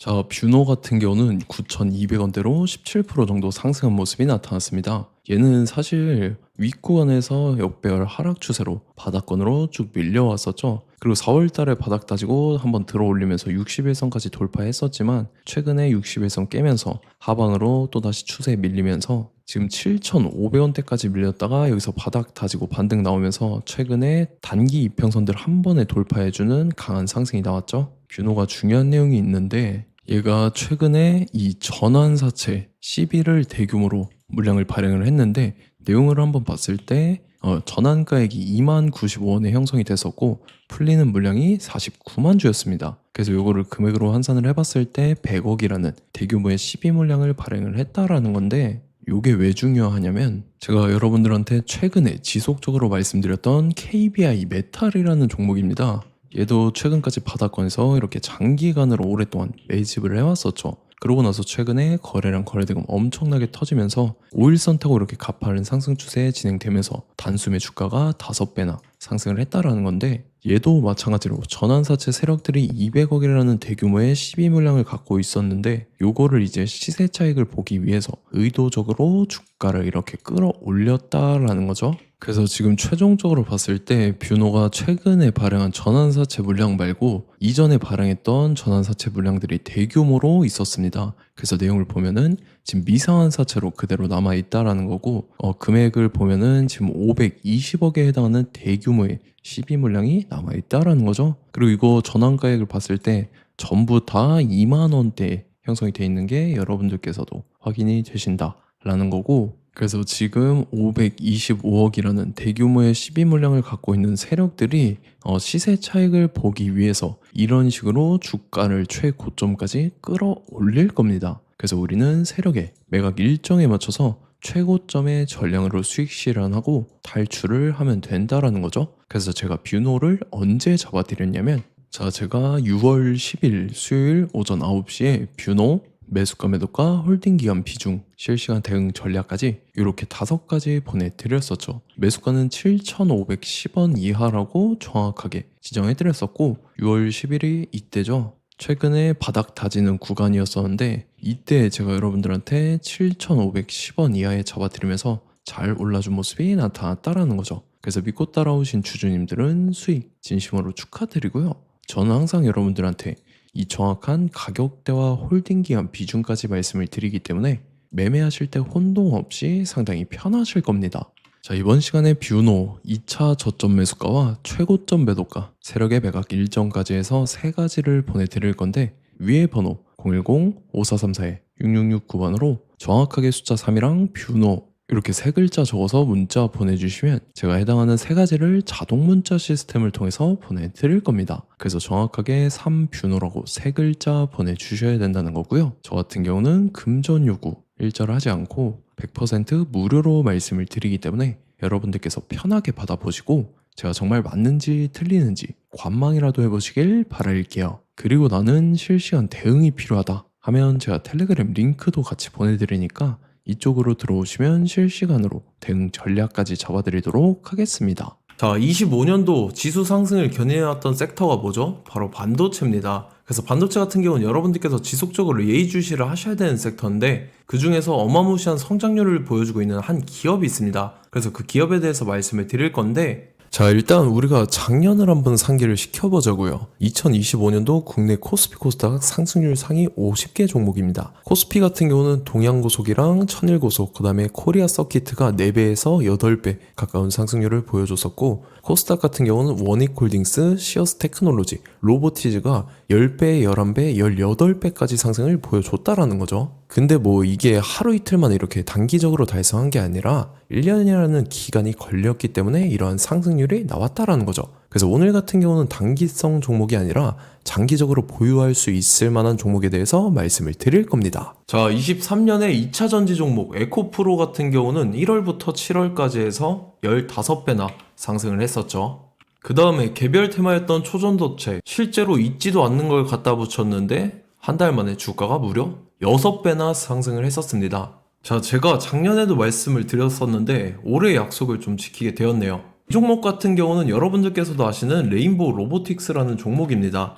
자, 뷰노 같은 경우는 9,200원대로 17% 정도 상승한 모습이 나타났습니다. 얘는 사실 윗구간에서 역배열 하락 추세로 바닥권으로 쭉 밀려왔었죠. 그리고 4월 달에 바닥 다지고 한번 들어 올리면서 61선까지 돌파했었지만 최근에 61선 깨면서 하방으로 또다시 추세에 밀리면서 지금 7,500원대까지 밀렸다가 여기서 바닥 다지고 반등 나오면서 최근에 단기 이평선들 한 번에 돌파해주는 강한 상승이 나왔죠. 뷰노가 중요한 내용이 있는데 얘가 최근에 이 전환사채 CB를 대규모로 물량을 발행을 했는데 내용을 한번 봤을 때 전환가액이 2만 95원에 형성이 됐었고 풀리는 물량이 49만 주였습니다. 그래서 이거를 금액으로 환산을 해봤을 때 100억이라는 대규모의 CB 물량을 발행을 했다라는 건데 이게 왜 중요하냐면 제가 여러분들한테 최근에 지속적으로 말씀드렸던 KBI 메탈이라는 종목입니다. 얘도 최근까지 바닥권에서 이렇게 장기간으로 오랫동안 매집을 해왔었죠. 그러고 나서 최근에 거래량 거래대금 엄청나게 터지면서 5일선 타고 이렇게 가파른 상승 추세에 진행되면서 단숨에 주가가 5배나 상승을 했다라는 건데 얘도 마찬가지로 전환사채 세력들이 200억이라는 대규모의 시비 물량을 갖고 있었는데 요거를 이제 시세 차익을 보기 위해서 의도적으로 주가를 이렇게 끌어올렸다라는 거죠. 그래서 지금 최종적으로 봤을 때 뷰노가 최근에 발행한 전환사채 물량 말고 이전에 발행했던 전환사채 물량들이 대규모로 있었습니다. 그래서 내용을 보면은 지금 미상한 사채로 그대로 남아있다라는 거고 금액을 보면은 지금 520억에 해당하는 대규모의 시비 물량이 남아있다라는 거죠. 그리고 이거 전환가액을 봤을 때 전부 다 2만 원대에 형성이 돼 있는 게 여러분들께서도 확인이 되신다라는 거고 그래서 지금 525억이라는 대규모의 시비 물량을 갖고 있는 세력들이 시세 차익을 보기 위해서 이런 식으로 주가를 최고점까지 끌어올릴 겁니다. 그래서 우리는 세력의 매각 일정에 맞춰서 최고점의 전량으로 수익 실현하고 탈출을 하면 된다라는 거죠. 그래서 제가 뷰노를 언제 잡아드렸냐면 제가 6월 10일 수요일 오전 9시에 뷰노 매수가 매도가 홀딩 기간 비중 실시간 대응 전략까지 이렇게 5가지 보내드렸었죠. 매수가는 7,510원 이하라고 정확하게 지정해드렸었고 6월 10일이 이때죠. 최근에 바닥 다지는 구간이었었는데 이때 제가 여러분들한테 7,510원 이하에 잡아드리면서 잘 올라준 모습이 나타났다라는 거죠. 그래서 믿고 따라오신 주주님들은 수익 진심으로 축하드리고요. 저는 항상 여러분들한테 이 정확한 가격대와 홀딩 기간 비중까지 말씀을 드리기 때문에 매매하실 때 혼동 없이 상당히 편하실 겁니다. 자, 이번 시간에 뷰노 2차 저점 매수가와 최고점 매도가 세력의 매각 일정까지 해서 3가지를 보내드릴 건데 위에 번호 010-5434-6669번으로 정확하게 숫자 3이랑 뷰노 이렇게 3글자 적어서 문자 보내주시면 제가 해당하는 3가지를 자동 문자 시스템을 통해서 보내드릴 겁니다. 그래서 정확하게 3뷰노라고 3글자 보내주셔야 된다는 거고요. 저 같은 경우는 금전 요구 일절을 하지 않고 100% 무료로 말씀을 드리기 때문에 여러분들께서 편하게 받아보시고 제가 정말 맞는지 틀리는지 관망이라도 해보시길 바랄게요. 그리고 나는 실시간 대응이 필요하다 하면 제가 텔레그램 링크도 같이 보내드리니까 이쪽으로 들어오시면 실시간으로 대응 전략까지 잡아드리도록 하겠습니다. 자, 25년도 지수 상승을 견인해왔던 섹터가 뭐죠? 바로 반도체입니다. 그래서 반도체 같은 경우는 여러분들께서 지속적으로 예의주시를 하셔야 되는 섹터인데 그 중에서 어마무시한 성장률을 보여주고 있는 한 기업이 있습니다. 그래서 그 기업에 대해서 말씀을 드릴 건데 자, 일단 우리가 작년을 한번 상기를 시켜보자고요. 2025년도 국내 코스피 코스닥 상승률 상위 50개 종목입니다. 코스피 같은 경우는 동양고속이랑 천일고속, 그 다음에 코리아 서키트가 4배에서 8배 가까운 상승률을 보여줬었고 코스닥 같은 경우는 원익홀딩스, 시어스 테크놀로지, 로보티즈가 10배, 11배, 18배까지 상승을 보여줬다라는 거죠. 근데 뭐 이게 하루 이틀만 이렇게 단기적으로 달성한 게 아니라 1년이라는 기간이 걸렸기 때문에 이러한 상승률이 나왔다라는 거죠. 그래서 오늘 같은 경우는 단기성 종목이 아니라 장기적으로 보유할 수 있을 만한 종목에 대해서 말씀을 드릴 겁니다. 자, 23년에 2차 전지 종목 에코프로 같은 경우는 1월부터 7월까지 해서 15배나 상승을 했었죠. 그 다음에 개별 테마였던 초전도체 실제로 있지도 않는 걸 갖다 붙였는데 한 달 만에 주가가 무려 6배나 상승을 했었습니다. 자, 제가 작년에도 말씀을 드렸었는데 올해 약속을 좀 지키게 되었네요. 이 종목 같은 경우는 여러분들께서도 아시는 레인보우 로보틱스라는 종목입니다.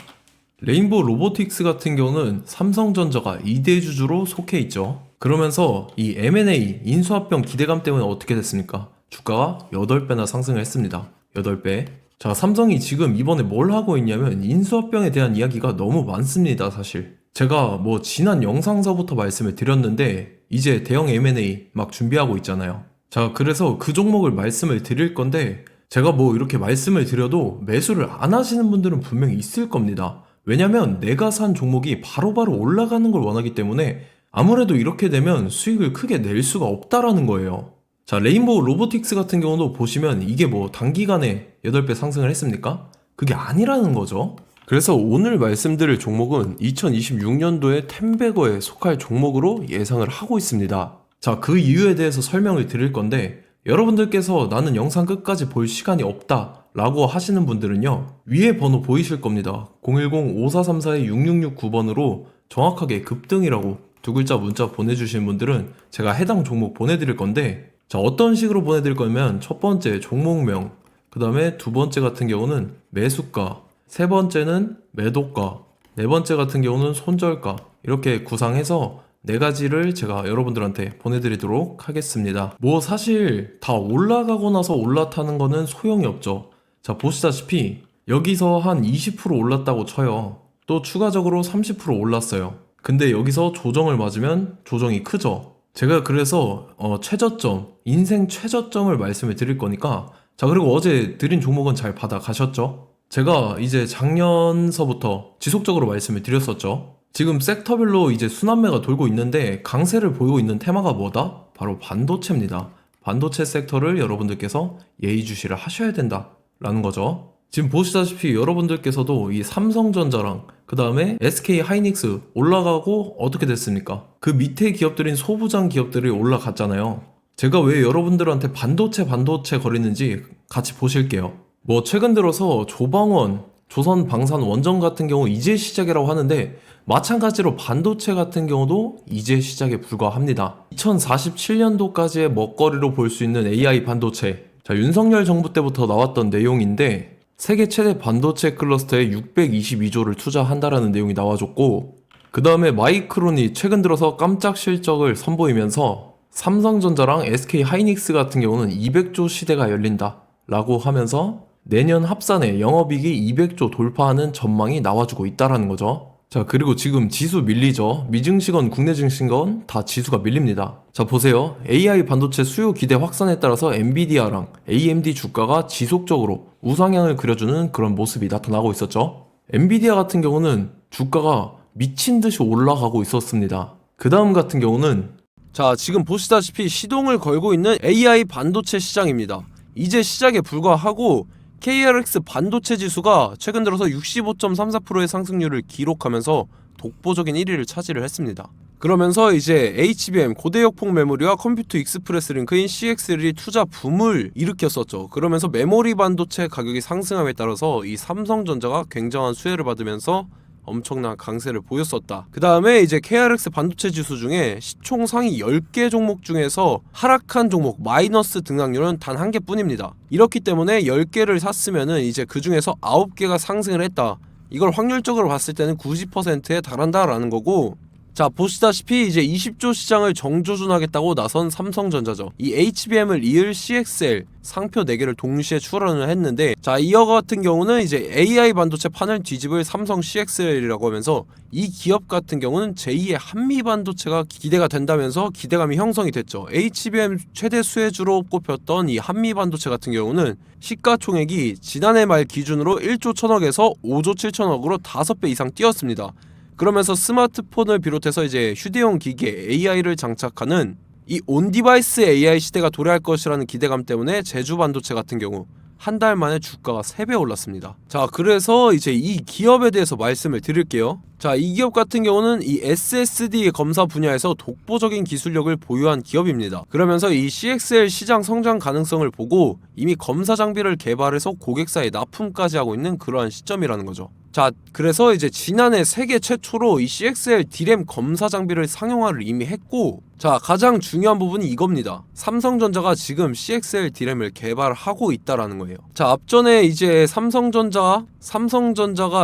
레인보우 로보틱스 같은 경우는 삼성전자가 2대 주주로 속해 있죠. 그러면서 이 M&A 인수합병 기대감 때문에 어떻게 됐습니까? 주가가 8배나 상승을 했습니다. 8배. 자, 삼성이 지금 이번에 뭘 하고 있냐면 인수합병에 대한 이야기가 너무 많습니다, 사실. 제가 뭐 지난 영상서부터 말씀을 드렸는데 이제 대형 M&A 막 준비하고 있잖아요. 자, 그래서 그 종목을 말씀을 드릴 건데 제가 뭐 이렇게 말씀을 드려도 매수를 안 하시는 분들은 분명히 있을 겁니다. 왜냐면 내가 산 종목이 바로바로 올라가는 걸 원하기 때문에 아무래도 이렇게 되면 수익을 크게 낼 수가 없다라는 거예요. 자, 레인보우 로보틱스 같은 경우도 보시면 이게 뭐 단기간에 8배 상승을 했습니까? 그게 아니라는 거죠. 그래서 오늘 말씀드릴 종목은 2026년도에 템베거에 속할 종목으로 예상을 하고 있습니다. 자, 그 이유에 대해서 설명을 드릴 건데 여러분들께서 나는 영상 끝까지 볼 시간이 없다 라고 하시는 분들은요, 위에 번호 보이실 겁니다. 010-5434-6669번으로 정확하게 급등이라고 두 글자 문자 보내주시는 분들은 제가 해당 종목 보내드릴 건데, 자, 어떤 식으로 보내드릴 거냐면 첫 번째 종목명, 그 다음에 두 번째 같은 경우는 매수가, 세 번째는 매도가, 네 번째 같은 경우는 손절가, 이렇게 구상해서 네 가지를 제가 여러분들한테 보내드리도록 하겠습니다. 뭐 사실 다 올라가고 나서 올라타는 거는 소용이 없죠. 자, 보시다시피 여기서 한 20% 올랐다고 쳐요. 또 추가적으로 30% 올랐어요. 근데 여기서 조정을 맞으면 조정이 크죠. 제가 그래서 최저점, 인생 최저점을 말씀을 드릴 거니까, 자, 그리고 어제 드린 종목은 잘 받아가셨죠? 제가 이제 작년서부터 지속적으로 말씀을 드렸었죠. 지금 섹터별로 이제 순환매가 돌고 있는데 강세를 보이고 있는 테마가 뭐다? 바로 반도체입니다. 반도체 섹터를 여러분들께서 예의주시를 하셔야 된다라는 거죠. 지금 보시다시피 여러분들께서도 이 삼성전자랑 그 다음에 SK 하이닉스 올라가고 어떻게 됐습니까? 그 밑에 기업들인 소부장 기업들이 올라갔잖아요. 제가 왜 여러분들한테 반도체 거리는지 같이 보실게요. 뭐 최근 들어서 조방원, 조선방산 원전 같은 경우 이제 시작이라고 하는데 마찬가지로 반도체 같은 경우도 이제 시작에 불과합니다. 2047년도까지의 먹거리로 볼 수 있는 AI 반도체. 자, 윤석열 정부 때부터 나왔던 내용인데 세계 최대 반도체 클러스터에 622조를 투자한다라는 내용이 나와줬고, 그 다음에 마이크론이 최근 들어서 깜짝 실적을 선보이면서 삼성전자랑 SK 하이닉스 같은 경우는 200조 시대가 열린다 라고 하면서 내년 합산에 영업이익이 200조 돌파하는 전망이 나와주고 있다라는 거죠. 자, 그리고 지금 지수 밀리죠. 미증시건 국내 증시건 다 지수가 밀립니다. 자, 보세요. AI 반도체 수요 기대 확산에 따라서 엔비디아랑 AMD 주가가 지속적으로 우상향을 그려주는 그런 모습이 나타나고 있었죠. 엔비디아 같은 경우는 주가가 미친 듯이 올라가고 있었습니다. 그 다음 같은 경우는, 자, 지금 보시다시피 시동을 걸고 있는 AI 반도체 시장입니다. 이제 시작에 불과하고 KRX 반도체 지수가 최근 들어서 65.34%의 상승률을 기록하면서 독보적인 1위를 차지를 했습니다. 그러면서 이제 HBM 고대역폭 메모리와 컴퓨터 익스프레스 링크인 CXL이 투자 붐을 일으켰었죠. 그러면서 메모리 반도체 가격이 상승함에 따라서 이 삼성전자가 굉장한 수혜를 받으면서 엄청난 강세를 보였었다. 그 다음에 이제 KRX 반도체 지수 중에 시총 상위 10개 종목 중에서 하락한 종목 마이너스 등락률은 단 1개뿐입니다. 이렇기 때문에 10개를 샀으면은 이제 그 중에서 9개가 상승을 했다. 이걸 확률적으로 봤을 때는 90%에 달한다라는 거고, 자, 보시다시피 이제 20조 시장을 정조준하겠다고 나선 삼성전자죠. 이 HBM을 이을 CXL 상표 4개를 동시에 출원을 했는데, 자, 이어 같은 경우는 이제 AI 반도체 판을 뒤집을 삼성 CXL이라고 하면서 이 기업 같은 경우는 제2의 한미 반도체가 기대가 된다면서 기대감이 형성이 됐죠. HBM 최대 수혜주로 꼽혔던 이 한미 반도체 같은 경우는 시가총액이 지난해 말 기준으로 1조 1000억에서 5조 7천억으로 5배 이상 뛰었습니다. 그러면서 스마트폰을 비롯해서 이제 휴대용 기기에 AI를 장착하는 이 온디바이스 AI 시대가 도래할 것이라는 기대감 때문에 제주 반도체 같은 경우 한 달 만에 주가가 3배 올랐습니다. 자, 그래서 이제 이 기업에 대해서 말씀을 드릴게요. 자, 이 기업 같은 경우는 이 SSD 검사 분야에서 독보적인 기술력을 보유한 기업입니다. 그러면서 이 CXL 시장 성장 가능성을 보고 이미 검사 장비를 개발해서 고객사에 납품까지 하고 있는 그러한 시점이라는 거죠. 자, 그래서 이제 지난해 세계 최초로 이 CXL D램 검사 장비를 상용화를 이미 했고, 자, 가장 중요한 부분이 이겁니다. 삼성전자가 지금 CXL D램을 개발하고 있다라는 거예요. 자, 앞전에 이제 삼성전자가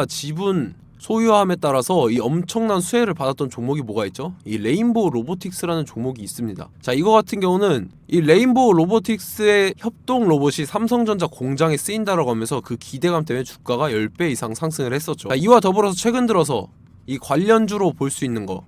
지분 소유함에 따라서 이 엄청난 수혜를 받았던 종목이 뭐가 있죠? 이 레인보우 로보틱스라는 종목이 있습니다. 자, 이거 같은 경우는 이 레인보우 로보틱스의 협동 로봇이 삼성전자 공장에 쓰인다라고 하면서 그 기대감 때문에 주가가 10배 이상 상승을 했었죠. 자, 이와 더불어서 최근 들어서 이 관련주로 볼 수 있는 거,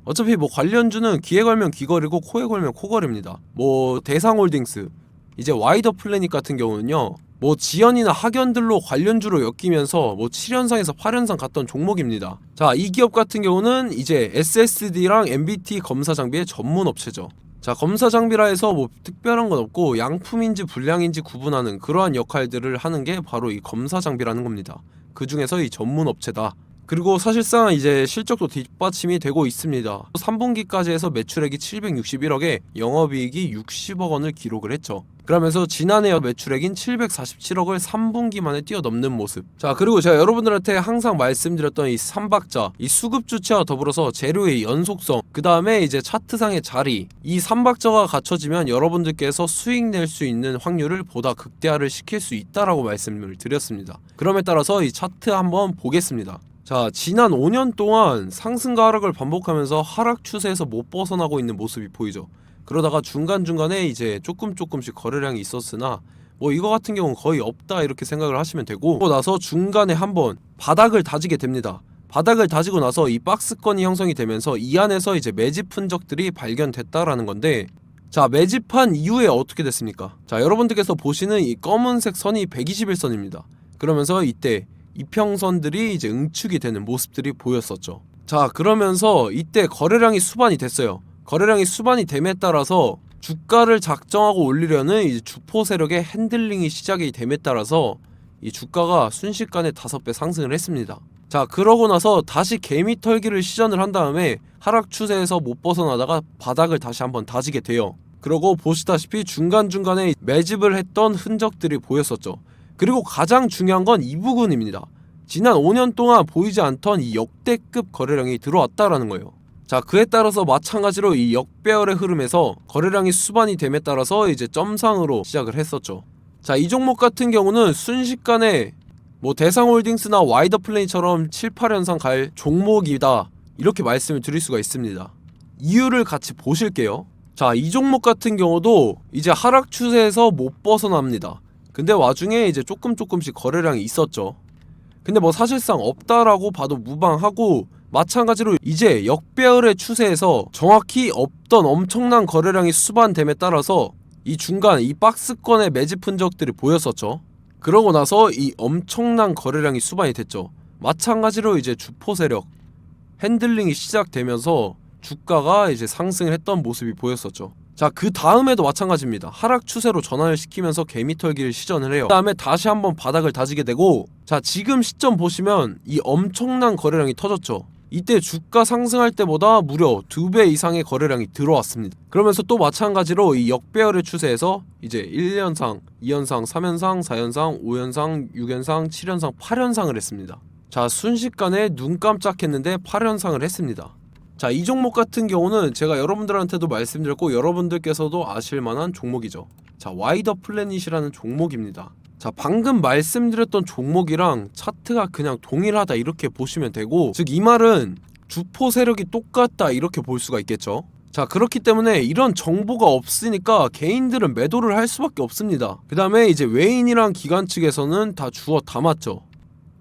어차피 뭐 관련주는 귀에 걸면 귀걸이고 코에 걸면 코걸입니다. 뭐 대상홀딩스, 이제 와이더 플래닛 같은 경우는요, 뭐 지연이나 학연들로 관련주로 엮이면서 뭐 7연상에서 8연상 갔던 종목입니다. 자, 이 기업 같은 경우는 이제 SSD랑 MBT 검사 장비의 전문 업체죠. 자, 검사 장비라 해서 뭐 특별한 건 없고 양품인지 불량인지 구분하는 그러한 역할들을 하는 게 바로 이 검사 장비라는 겁니다. 그 중에서 이 전문 업체다. 그리고 사실상 이제 실적도 뒷받침이 되고 있습니다. 3분기까지 해서 매출액이 761억에 영업이익이 60억 원을 기록을 했죠. 그러면서 지난해 매출액인 747억을 3분기 만에 뛰어넘는 모습. 자, 그리고 제가 여러분들한테 항상 말씀드렸던 이 3박자, 이 수급 주체와 더불어서 재료의 연속성, 그 다음에 이제 차트상의 자리, 이 3박자가 갖춰지면 여러분들께서 수익 낼 수 있는 확률을 보다 극대화를 시킬 수 있다라고 말씀을 드렸습니다. 그럼에 따라서 이 차트 한번 보겠습니다. 자, 지난 5년 동안 상승과 하락을 반복하면서 하락 추세에서 못 벗어나고 있는 모습이 보이죠. 그러다가 중간중간에 이제 조금씩 거래량이 있었으나 뭐 이거 같은 경우는 거의 없다 이렇게 생각을 하시면 되고, 그러고 나서 중간에 한번 바닥을 다지게 됩니다. 바닥을 다지고 나서 이 박스권이 형성이 되면서 이 안에서 이제 매집 흔적들이 발견됐다라는 건데, 자, 매집한 이후에 어떻게 됐습니까? 자, 여러분들께서 보시는 이 검은색 선이 121선입니다. 그러면서 이때 이평선들이 이제 응축이 되는 모습들이 보였었죠. 자, 그러면서 이때 거래량이 수반이 됐어요. 거래량이 수반이 됨에 따라서 주가를 작정하고 올리려는 이제 주포 세력의 핸들링이 시작이 됨에 따라서 이 주가가 순식간에 5배 상승을 했습니다. 자, 그러고 나서 다시 개미 털기를 시전을 한 다음에 하락 추세에서 못 벗어나다가 바닥을 다시 한번 다지게 돼요. 그러고 보시다시피 중간중간에 매집을 했던 흔적들이 보였었죠. 그리고 가장 중요한 건 이 부분입니다. 지난 5년 동안 보이지 않던 이 역대급 거래량이 들어왔다라는 거예요. 자, 그에 따라서 마찬가지로 이 역배열의 흐름에서 거래량이 수반이 됨에 따라서 이제 점상으로 시작을 했었죠. 자, 이 종목 같은 경우는 순식간에 뭐 대상홀딩스나 와이더 플레이처럼 7, 8연상 갈 종목이다 이렇게 말씀을 드릴 수가 있습니다. 이유를 같이 보실게요. 자, 이 종목 같은 경우도 이제 하락 추세에서 못 벗어납니다. 근데 와중에 이제 조금씩 거래량이 있었죠. 근데 뭐 사실상 없다라고 봐도 무방하고, 마찬가지로 이제 역배열의 추세에서 정확히 없던 엄청난 거래량이 수반됨에 따라서 이 중간 이 박스권의 매집 흔적들이 보였었죠. 그러고 나서 이 엄청난 거래량이 수반이 됐죠. 마찬가지로 이제 주포 세력 핸들링이 시작되면서 주가가 이제 상승을 했던 모습이 보였었죠. 자, 그 다음에도 마찬가지입니다. 하락 추세로 전환을 시키면서 개미털기를 시전을 해요. 그 다음에 다시 한번 바닥을 다지게 되고, 자, 지금 시점 보시면 이 엄청난 거래량이 터졌죠. 이때 주가 상승할 때보다 무려 2배 이상의 거래량이 들어왔습니다. 그러면서 또 마찬가지로 이 역배열의 추세에서 이제 1연상, 2연상, 3연상, 4연상, 5연상, 6연상, 7연상, 8연상을 했습니다. 자, 순식간에 눈 깜짝했는데 8연상을 했습니다. 자, 이 종목 같은 경우는 제가 여러분들한테도 말씀드렸고 여러분들께서도 아실만한 종목이죠. 자, 와이더 플래닛이라는 종목입니다. 자, 방금 말씀드렸던 종목이랑 차트가 그냥 동일하다 이렇게 보시면 되고, 즉 이 말은 주포 세력이 똑같다 이렇게 볼 수가 있겠죠. 자, 그렇기 때문에 이런 정보가 없으니까 개인들은 매도를 할 수밖에 없습니다. 그 다음에 이제 외인이랑 기관 측에서는 다 주워 담았죠.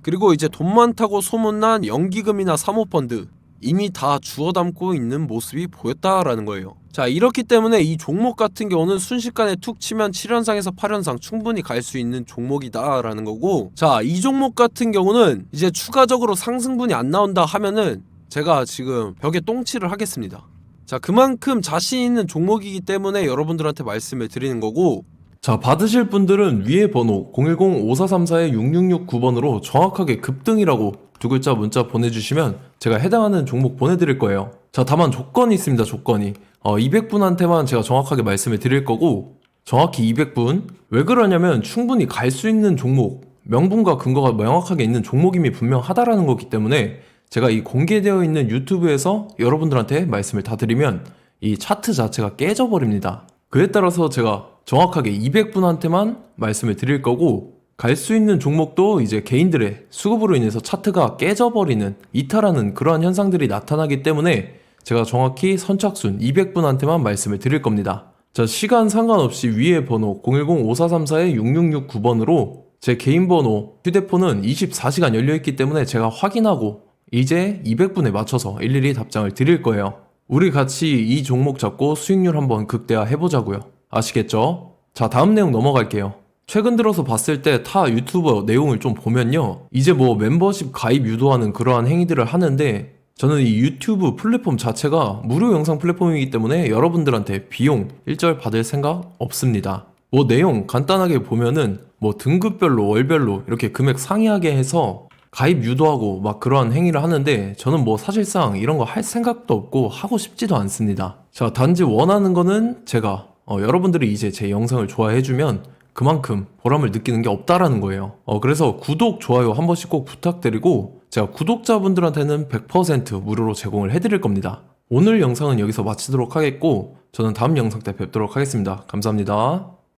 그리고 이제 돈 많다고 소문난 연기금이나 사모펀드 이미 다 주워 담고 있는 모습이 보였다라는 거예요. 자, 이렇기 때문에 이 종목 같은 경우는 순식간에 툭 치면 7연상에서 8연상 충분히 갈 수 있는 종목이다 라는 거고, 자, 이 종목 같은 경우는 이제 추가적으로 상승분이 안 나온다 하면은 제가 지금 벽에 똥칠을 하겠습니다. 자, 그만큼 자신 있는 종목이기 때문에 여러분들한테 말씀을 드리는 거고, 자, 받으실 분들은 위에 번호 010-5434-6669번으로 정확하게 급등이라고 두 글자 문자 보내주시면 제가 해당하는 종목 보내드릴 거예요. 자, 다만 조건이 있습니다. 조건이 200분한테만 제가 정확하게 말씀을 드릴 거고, 정확히 200분. 왜 그러냐면 충분히 갈 수 있는 종목, 명분과 근거가 명확하게 있는 종목임이 분명하다라는 거기 때문에 제가 이 공개되어 있는 유튜브에서 여러분들한테 말씀을 다 드리면 이 차트 자체가 깨져버립니다. 그에 따라서 제가 정확하게 200분한테만 말씀을 드릴 거고, 갈 수 있는 종목도 이제 개인들의 수급으로 인해서 차트가 깨져버리는 이탈하는 그러한 현상들이 나타나기 때문에 제가 정확히 선착순 200분한테만 말씀을 드릴 겁니다. 자, 시간 상관없이 위에 번호 010-5434-6669번으로 제 개인 번호 휴대폰은 24시간 열려있기 때문에 제가 확인하고 이제 200분에 맞춰서 일일이 답장을 드릴 거예요. 우리 같이 이 종목 잡고 수익률 한번 극대화 해보자고요. 아시겠죠? 자, 다음 내용 넘어갈게요. 최근 들어서 봤을 때 타 유튜버 내용을 좀 보면요, 이제 뭐 멤버십 가입 유도하는 그러한 행위들을 하는데, 저는 이 유튜브 플랫폼 자체가 무료 영상 플랫폼이기 때문에 여러분들한테 비용 일절 받을 생각 없습니다. 뭐 내용 간단하게 보면은 뭐 등급별로 월별로 이렇게 금액 상이하게 해서 가입 유도하고 막 그러한 행위를 하는데, 저는 뭐 사실상 이런 거 할 생각도 없고 하고 싶지도 않습니다. 자, 단지 원하는 거는 제가 여러분들이 이제 제 영상을 좋아해주면 그만큼 보람을 느끼는 게 없다라는 거예요. 그래서 구독, 좋아요 한 번씩 꼭 부탁드리고, 제가 구독자분들한테는 100% 무료로 제공을 해드릴 겁니다. 오늘 영상은 여기서 마치도록 하겠고, 저는 다음 영상 때 뵙도록 하겠습니다. 감사합니다.